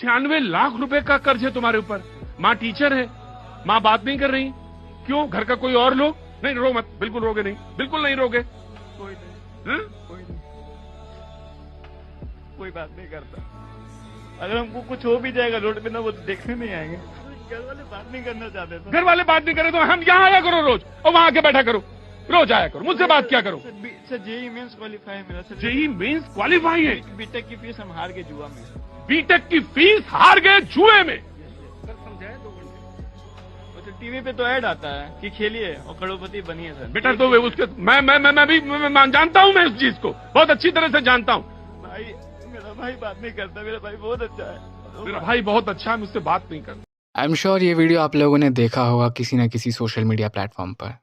96 लाख रुपए का कर्ज है तुम्हारे ऊपर। माँ टीचर है, माँ बात नहीं कर रही, क्यों? घर का कोई और लोग? नहीं रो मत, बिल्कुल रोगे नहीं, बिल्कुल नहीं रोगे। कोई नहीं, हाँ? कोई नहीं, कोई बात नहीं करता। अगर हमको कुछ हो भी जाएगा रोड पे ना, वो देखने नहीं आएंगे। घर वाले बात नहीं करना चाहते थे। घर वाले बात नहीं करे तो हम यहाँ आया करो रोज, और वहां आके बैठा करो, रोज आया करो, मुझसे बात क्या करो। सर जेई मेंस क्वालिफाई है मेरा सर। जेई मेंस क्वालिफाई है, बीटेक की फीस हम हार गए जुआ में। बीटेक की फीस हार गए जुए में। टीवी पे तो ऐड आता है कि खेलिए और करोड़पति बनिए सर। बेटा तो उसके मैं भी जानता हूँ, मैं इस चीज को बहुत अच्छी तरह से जानता हूँ। भाई मेरा भाई बात नहीं करता, मेरा भाई बहुत अच्छा है, मेरा भाई बहुत अच्छा है, मुझसे बात नहीं करता। आई एम श्योर ये वीडियो आप लोगों ने देखा होगा किसी ना किसी सोशल मीडिया प्लेटफॉर्म पर,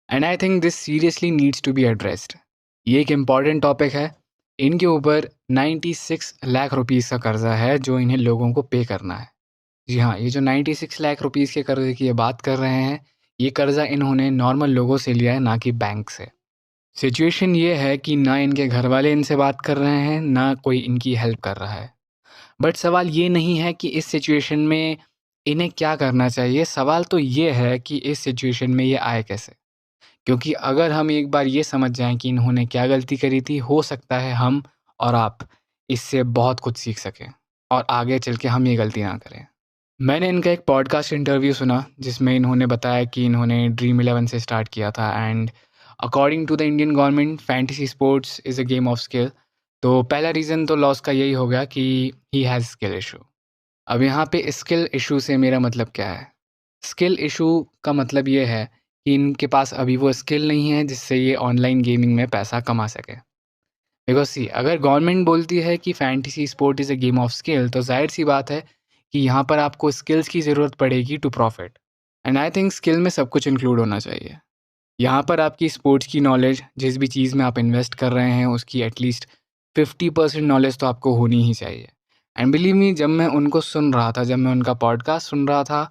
and I think this seriously needs to be addressed. ये एक इम्पॉर्टेंट टॉपिक है। इनके ऊपर 96 लाख रुपीज़ का कर्जा है जो इन्हें लोगों को पे करना है। जी हाँ, ये जो 96 लाख रुपीज़ के कर्जे की ये बात कर रहे हैं, ये कर्जा इन्होंने नॉर्मल लोगों से लिया है, ना कि बैंक से। सिचुएशन ये है कि ना इनके घर वाले इनसे बात कर रहे हैं, ना कोई इनकी हेल्प कर रहा है। बट सवाल ये नहीं है कि इस सिचुएशन में इन्हें क्या करना चाहिए, सवाल तो ये है कि इस सिचुएशन में ये आए कैसे। क्योंकि अगर हम एक बार ये समझ जाएं कि इन्होंने क्या गलती करी थी, हो सकता है हम और आप इससे बहुत कुछ सीख सकें और आगे चल के हम ये गलती ना करें। मैंने इनका एक पॉडकास्ट इंटरव्यू सुना जिसमें इन्होंने बताया कि इन्होंने ड्रीम 11 से स्टार्ट किया था, and according to the Indian government fantasy sports is a game of skill. तो पहला रीज़न तो लॉस का यही हो गया कि ही हैज़ स्किल इशू। अब यहाँ पे स्किल इशू से मेरा मतलब क्या है? स्किल इशू का मतलब ये है कि इनके पास अभी वो स्किल नहीं है जिससे ये ऑनलाइन गेमिंग में पैसा कमा सके। बिकॉज सी, अगर गवर्नमेंट बोलती है कि fantasy sport is a game of skill, तो जाहिर सी बात है कि यहाँ पर आपको स्किल्स की ज़रूरत पड़ेगी to profit. And I think skill में सब कुछ इंक्लूड होना चाहिए। यहाँ पर आपकी स्पोर्ट्स की नॉलेज, जिस भी चीज़ में आप इन्वेस्ट कर रहे हैं उसकी एटलीस्ट 50% नॉलेज तो आपको होनी ही चाहिए। एंड बिलीव मी, जब मैं उनको सुन रहा था, जब मैं उनका पॉडकास्ट सुन रहा था,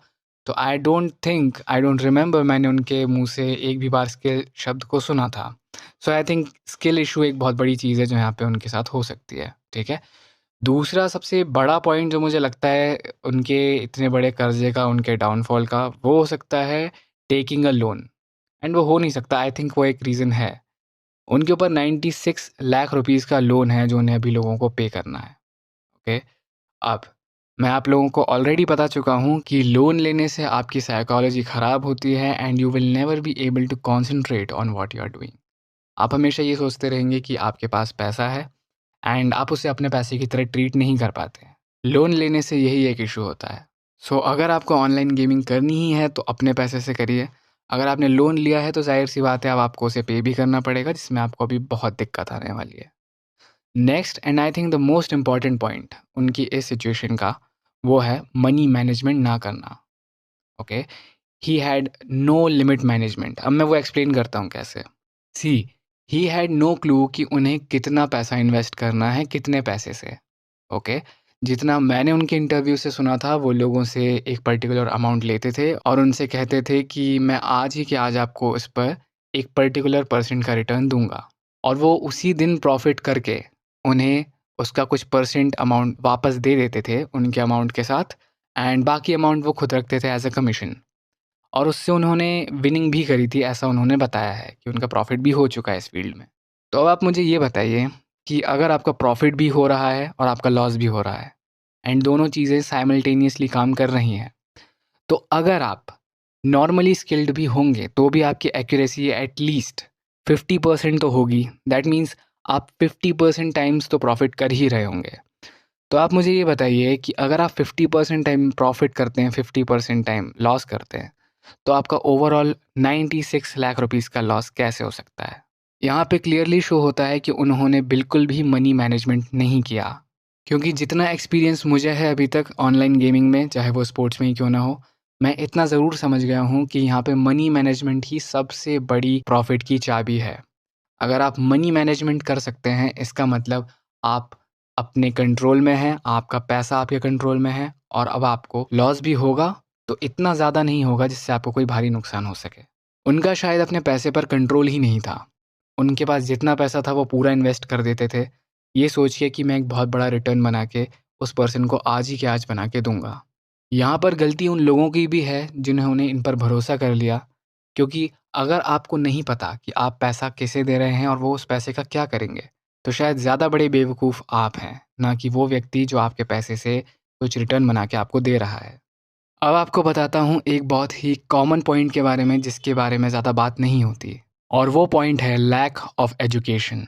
तो आई डोंट रिमेंबर मैंने उनके मुंह से एक भी बार स्किल शब्द को सुना था। सो आई थिंक स्किल इशू एक बहुत बड़ी चीज़ है जो यहाँ पे उनके साथ हो सकती है। ठीक है, दूसरा सबसे बड़ा पॉइंट जो मुझे लगता है उनके इतने बड़े कर्जे का, उनके डाउनफॉल का, वो हो सकता है टेकिंग अ लोन। एंड वो हो नहीं सकता, आई थिंक वो एक रीज़न है। उनके ऊपर 96 लाख रुपीज़ का लोन है जो उन्हें अभी लोगों को पे करना है। ओके, अब मैं आप लोगों को ऑलरेडी बता चुका हूँ कि लोन लेने से आपकी साइकोलॉजी ख़राब होती है and you will never be able to concentrate on what you are doing. आप हमेशा ये सोचते रहेंगे कि आपके पास पैसा है एंड आप उसे अपने पैसे की तरह ट्रीट नहीं कर पाते। लोन लेने से यही एक इशू होता है। सो अगर आपको ऑनलाइन गेमिंग करनी ही है तो अपने पैसे से करिए। अगर आपने लोन लिया है तो जाहिर सी बात है अब आपको उसे पे भी करना पड़ेगा, जिसमें आपको अभी बहुत दिक्कत आने वाली है। Next and I think the most important point उनकी इस सिचुएशन का, वो है मनी मैनेजमेंट ना करना। Okay, he had no limit management. अब मैं वो एक्सप्लेन करता हूँ कैसे। See, he had no clue कि उन्हें कितना पैसा इन्वेस्ट करना है, कितने पैसे से। ओके, जितना मैंने उनके इंटरव्यू से सुना था, वो लोगों से एक पर्टिकुलर अमाउंट लेते थे और उनसे कहते थे कि मैं आज ही के आज आपको इस पर एक पर्टिकुलर % का रिटर्न दूंगा, और वो उसी दिन प्रॉफिट करके उन्हें उसका कुछ % अमाउंट वापस दे देते थे उनके अमाउंट के साथ, एंड बाकी अमाउंट वो खुद रखते थे एज अ कमीशन। और उससे उन्होंने विनिंग भी करी थी, ऐसा उन्होंने बताया है कि उनका प्रॉफिट भी हो चुका है इस फील्ड में। तो अब आप मुझे ये बताइए कि अगर आपका प्रॉफिट भी हो रहा है और आपका लॉस भी हो रहा है एंड दोनों चीज़ें साइमल्टेनियसली काम कर रही हैं, तो अगर आप नॉर्मली स्किल्ड भी होंगे तो भी आपकी एक्यूरेसी एटलीस्ट 50% तो होगी। दैट मीन्स आप 50% टाइम्स तो प्रॉफिट कर ही रहे होंगे। तो आप मुझे ये बताइए कि अगर आप 50% टाइम प्रॉफिट करते हैं, 50% टाइम लॉस करते हैं, तो आपका ओवरऑल 96 लाख रुपीज़ का लॉस कैसे हो सकता है? यहाँ पे क्लियरली शो होता है कि उन्होंने बिल्कुल भी मनी मैनेजमेंट नहीं किया। क्योंकि जितना एक्सपीरियंस मुझे है अभी तक ऑनलाइन गेमिंग में, चाहे वो स्पोर्ट्स में ही क्यों ना हो, मैं इतना ज़रूर समझ गया हूँ कि यहाँ पे मनी मैनेजमेंट ही सबसे बड़ी प्रॉफिट की चाबी है। अगर आप मनी मैनेजमेंट कर सकते हैं, इसका मतलब आप अपने कंट्रोल में हैं, आपका पैसा आपके कंट्रोल में है, और अब आपको लॉस भी होगा तो इतना ज़्यादा नहीं होगा जिससे आपको कोई भारी नुकसान हो सके। उनका शायद अपने पैसे पर कंट्रोल ही नहीं था। उनके पास जितना पैसा था वो पूरा इन्वेस्ट कर देते थे, ये सोच के कि मैं एक बहुत बड़ा रिटर्न बना के उस पर्सन को आज ही के आज बना के दूंगा। यहाँ पर गलती उन लोगों की भी है जिन्होंने इन पर भरोसा कर लिया, क्योंकि अगर आपको नहीं पता कि आप पैसा किसे दे रहे हैं और वो उस पैसे का क्या करेंगे, तो शायद ज़्यादा बड़े बेवकूफ़ आप हैं, ना कि वो व्यक्ति जो आपके पैसे से कुछ रिटर्न बना के आपको दे रहा है। अब आपको बताता हूँ एक बहुत ही कॉमन पॉइंट के बारे में जिसके बारे में ज़्यादा बात नहीं होती, और वो पॉइंट है लैक ऑफ एजुकेशन।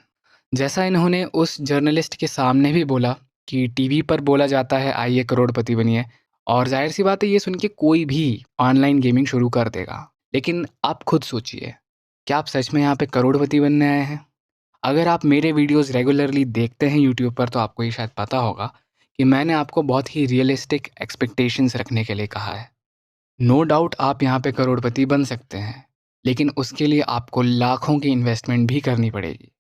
जैसा इन्होंने उस जर्नलिस्ट के सामने भी बोला कि टीवी पर बोला जाता है आइए करोड़पति बनिए, और जाहिर सी बात है ये सुन के कोई भी ऑनलाइन गेमिंग शुरू कर देगा। लेकिन आप खुद सोचिए, क्या आप सच में यहाँ पे करोड़पति बनने आए हैं? अगर आप मेरे वीडियोस रेगुलरली देखते हैं यूट्यूब पर तो आपको ये शायद पता होगा कि मैंने आपको बहुत ही रियलिस्टिक एक्सपेक्टेशंस रखने के लिए कहा है। नो डाउट आप यहाँ पे करोड़पति बन सकते हैं, लेकिन उसके लिए आपको लाखों की इन्वेस्टमेंट भी करनी पड़ेगी।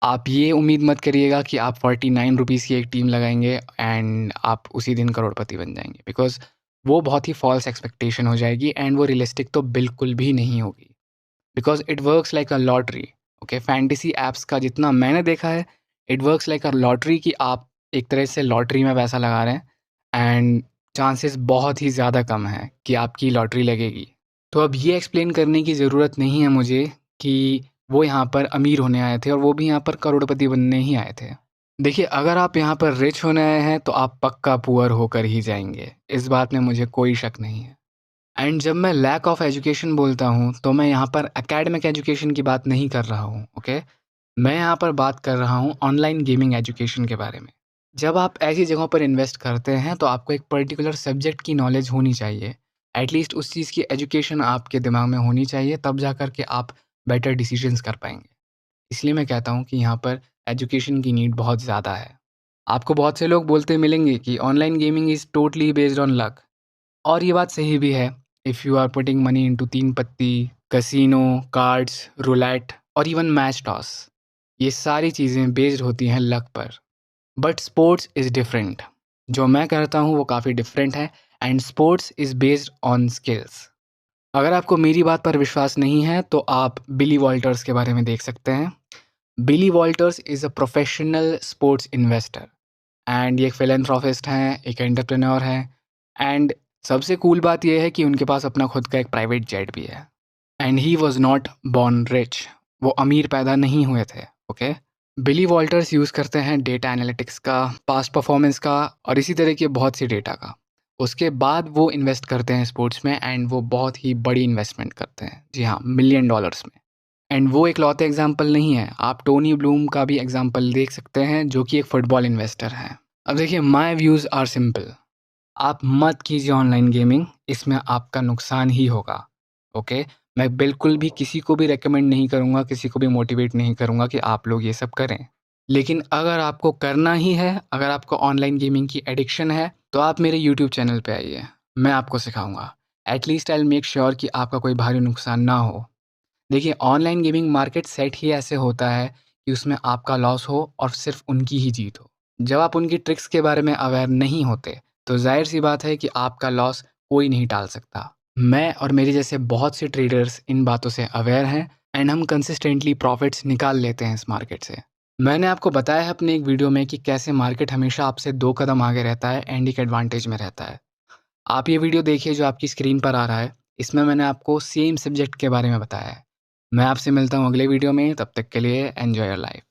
आप ये उम्मीद मत करिएगा कि आप 49 रुपीज़ की एक टीम लगाएंगे एंड आप उसी दिन करोड़पति बन जाएंगे, बिकॉज वो बहुत ही फॉल्स एक्सपेक्टेशन हो जाएगी एंड वो रियलिस्टिक तो बिल्कुल भी नहीं होगी, because it works like a lottery. Okay, fantasy apps का जितना मैंने देखा है, it works like a lottery कि आप एक तरह से लॉटरी में पैसा लगा रहे हैं एंड चांसेस बहुत ही ज़्यादा कम है कि आपकी लॉटरी लगेगी। तो अब ये एक्सप्लेन करने की ज़रूरत नहीं है मुझे कि वो यहाँ पर अमीर होने आए थे और वो भी यहाँ पर करोड़पति बनने ही आए थे। देखिए, अगर आप यहाँ पर रिच होने आए हैं तो आप पक्का पुअर होकर ही जाएंगे, इस बात में मुझे कोई शक नहीं है। एंड जब मैं लैक ऑफ एजुकेशन बोलता हूँ तो मैं यहाँ पर एकेडमिक एजुकेशन की बात नहीं कर रहा हूँ। ओके, मैं यहाँ पर बात कर रहा हूँ ऑनलाइन गेमिंग एजुकेशन के बारे में। जब आप ऐसी जगहों पर इन्वेस्ट करते हैं तो आपको एक पर्टिकुलर सब्जेक्ट की नॉलेज होनी चाहिए, एटलीस्ट उस चीज़ की एजुकेशन आपके दिमाग में होनी चाहिए, तब जा कर के आप बेटर डिसीजंस कर पाएंगे। इसलिए मैं कहता हूँ कि यहाँ पर एजुकेशन की नीड बहुत ज़्यादा है। आपको बहुत से लोग बोलते मिलेंगे कि online gaming is totally based on luck, और ये बात सही भी है। If you are putting money into Teen Patti, casino, cards, roulette और इवन मैच टॉस, ये सारी चीज़ें बेस्ड होती हैं लक पर। But sports is different. जो मैं करता हूँ वो काफ़ी डिफरेंट है and sports is based on skills. अगर आपको मेरी बात पर विश्वास नहीं है तो आप बिली वॉल्टर्स के बारे में देख सकते हैं। Billy Walters is a professional sports investor and ये एक फिलैंथ्रोपिस्ट हैं, एक एंटरप्रेन्योर हैं, एंड सबसे कूल बात यह है कि उनके पास अपना खुद का एक प्राइवेट जेट भी है। And he was not born rich, वो अमीर पैदा नहीं हुए थे। ओके, बिली वॉल्टर्स यूज़ करते हैं डेटा एनालिटिक्स का, पास्ट परफॉर्मेंस का और इसी तरह के बहुत सी डेटा का। उसके बाद वो इन्वेस्ट करते हैं स्पोर्ट्स में एंड वो बहुत ही बड़ी इन्वेस्टमेंट करते हैं, जी हाँ, $1 मिलियन में। एंड वो एक लौते एग्जाम्पल नहीं है, आप टोनी ब्लूम का भी एग्जाम्पल देख सकते हैं जो कि एक फुटबॉल इन्वेस्टर हैं। अब देखिए, माई व्यूज़ आर सिंपल। आप मत कीजिए ऑनलाइन गेमिंग, इसमें आपका नुकसान ही होगा। ओके, मैं बिल्कुल भी किसी को भी रेकमेंड नहीं करूँगा, किसी को भी मोटिवेट नहीं करूँगा कि आप लोग ये सब करें। लेकिन अगर आपको करना ही है, अगर आपको ऑनलाइन गेमिंग की एडिक्शन है, तो आप मेरे यूट्यूब चैनल पे आइए, मैं आपको सिखाऊंगा। At least I will make sure कि आपका कोई भारी नुकसान ना हो। देखिए, ऑनलाइन गेमिंग मार्केट सेट ही ऐसे होता है कि उसमें आपका लॉस हो और सिर्फ उनकी ही जीत हो। जब आप उनकी ट्रिक्स के बारे में अवेयर नहीं होते तो जाहिर सी बात है कि आपका लॉस कोई नहीं टाल सकता। मैं और मेरे जैसे बहुत से ट्रेडर्स इन बातों से अवेयर हैं एंड हम कंसिस्टेंटली प्रॉफिट्स निकाल लेते हैं इस मार्केट से। मैंने आपको बताया है अपने एक वीडियो में कि कैसे मार्केट हमेशा आपसे 2 कदम आगे रहता है एंड एक एडवांटेज में रहता है। आप ये वीडियो देखिए जो आपकी स्क्रीन पर आ रहा है, इसमें मैंने आपको सेम सब्जेक्ट के बारे में बताया है। मैं आपसे मिलता हूँ अगले वीडियो में, तब तक के लिए एन्जॉय योर लाइफ।